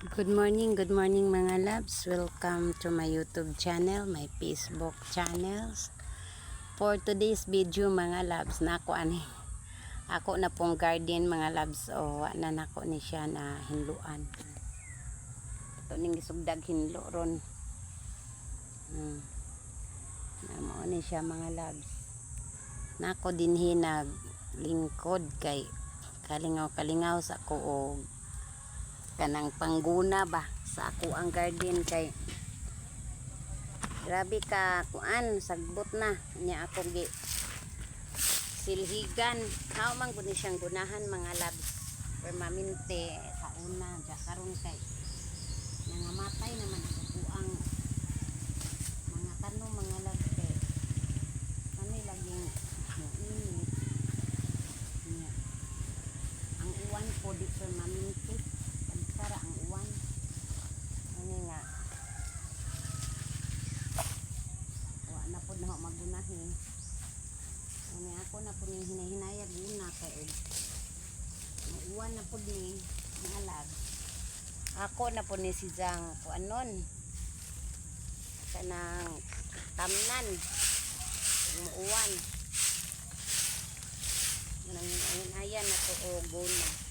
Good morning mga loves. Welcome to my YouTube channel, my Facebook channels. For today's video mga loves, ako na pong guardian mga loves, o na nako ni siya na hinluan. Ito ning isugdag hinlo ron. Namo ni siya mga loves. Nako din hinag lingkod kay kalingaw sa ko og kanang pangguna ba sa ako ang garden kay grabe ka kuan sagbot na niya ako gi silhigan how man gud ni siyang gunahan mga labs permanente sa una karon kay nangamatay naman ako ang mga tanong mga labs kay kanay laging init niya ang uwan po di permanente sara ang uwan ano nga na po na magunahin ano ako na po ni hinahinayag yun na kay ang uwan na po ni alag ako na po ni si Jang po anon kanang tamnan umuuwan ayan na po o guna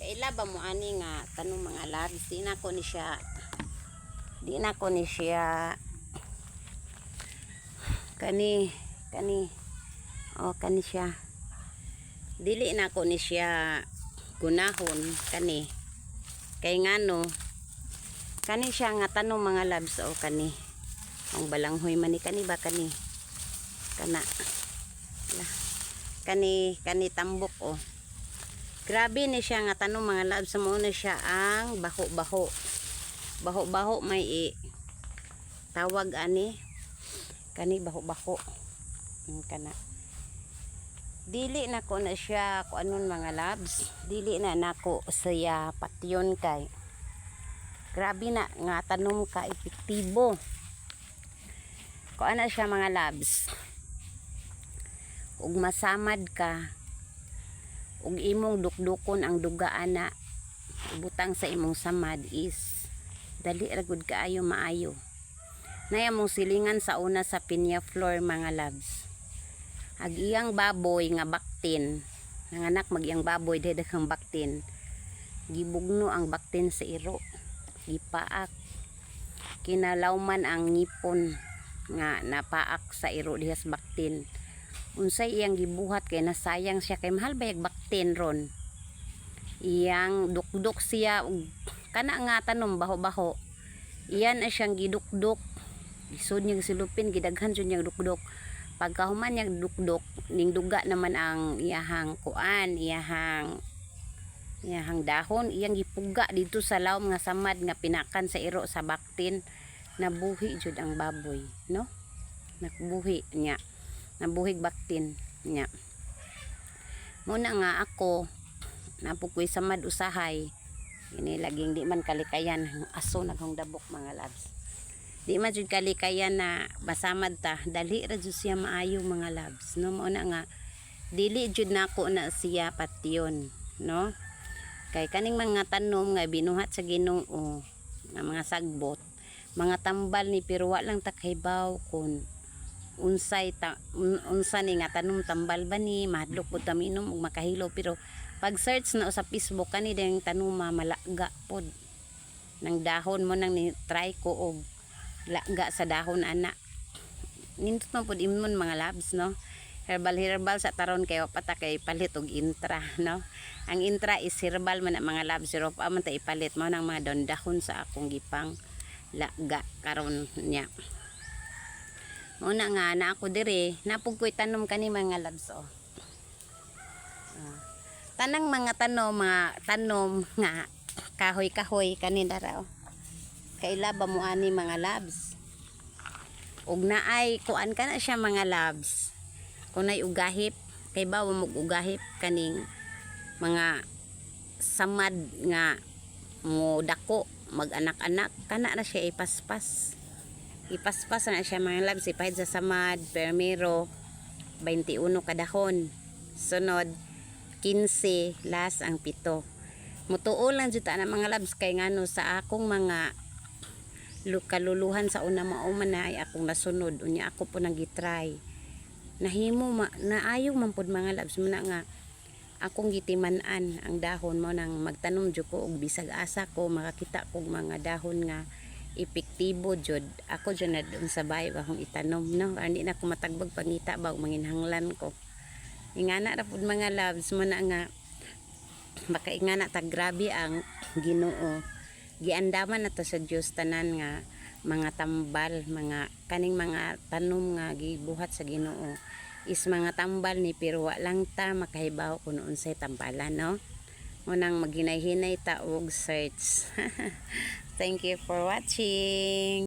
kaila ba mo ani nga tanong mga labs di na ko ni siya kani siya dili na ko ni siya gunahon kani kay ngano kani siya nga tanong mga labs o kani ang balanghoy man ni kani ba kani tambok o grabe ni siya nga tanong mga labs sa muna siya ang baho may tawag ani kani baho kana dili na ko na siya ko anon mga labs dili na nako siya patyon kay grabe na nga tanong ka epektibo ko ana siya mga labs ug masamad ka ug imong dukdukon ang duga ana butang sa imong samad is dali ra gud kaayo maayo naya mong silingan sa una sa pinya floor mga labs ag iyang baboy nga baktin nanganak magiyang baboy daghang baktin gibugno ang baktin sa iro gipaak kinalawman ang ngipon nga napaak sa iro dihas baktin unsay iyang gibuhat kay nasayang siya kay mahal bayag baktin ron iyang dukduk siya kana nga tanom baho iyan ay siyang gidukduk isod niya silupin gidaghan jud niya dukduk pagkahuman niya dukduk ning duga naman ang iyahang kuan iyahang dahon iyang gipuga dito sa lawom nga samad nga pinakan sa iro sa baktin nabuhi jud ang baboy no nabuhi niya nabuhig baktin nya muna nga ako napukoy samad usahay ini laging di man kalikayan aso naghong dabok mga labs di man jud kalikayan na basamad ta dali ra jud siya maayo mga labs no muna nga dili jud nako na siya patyon no kay kaning mga tanom nga binuhat sa Ginoo nga mga sagbot mga tambal ni pero wa lang takaybaw kun unsa ni nga tanom tambal ba ni mahadlok pud taminom ug makahilo pero pag search na sa Facebook kani ding tanuma malaga pod nang dahon mo nang ni try ko og laga sa dahon ana nindot man pod imnon mga labs no herbal sa taron kay pata kay palit og intra no ang intra is herbal man mga labs syrup man ta ipalit mo nang mga dahon sa akong gipang laga karon niya una nga na ako dire napugkoy tanom kani mga labs tanang mga tanom nga kahoy kani dara kaila ba mo ani mga labs ug naay kuan kana siya mga labs kunay ugahip kay ba mo ugahip kaning mga samad nga mo dako mag-anak-anak kana na siya ipaspas na siya mga labs ipahid sa samad permero 21 kadahon sunod 15 las ang 7 Mutuo lang jud ta na mga labs kay ngano sa akong mga kaluluhan sa una mao man na ay akong nasunod unya ako po nang gitry. Nahimo naayo man pud mga labs muna nga akong gitiman-an ang dahon mo nang magtanom jud ko og bisag asa ko makakita kog mga dahon nga epektibo jud ako jud na doon sa bahay akong itanom no ani na ko matagbag pangita ba manginhanglan ko ingana ra pud mga loves mo na nga baka ingana ta grabe ang Ginoo giandaman na to sa Dios tanan nga mga tambal mga kaning mga tanom nga gibuhat sa Ginoo is mga tambal ni pero wa lang ta makahibaw kung unsay tambalan no unang maghinay-hinay ta og search. Thank you for watching.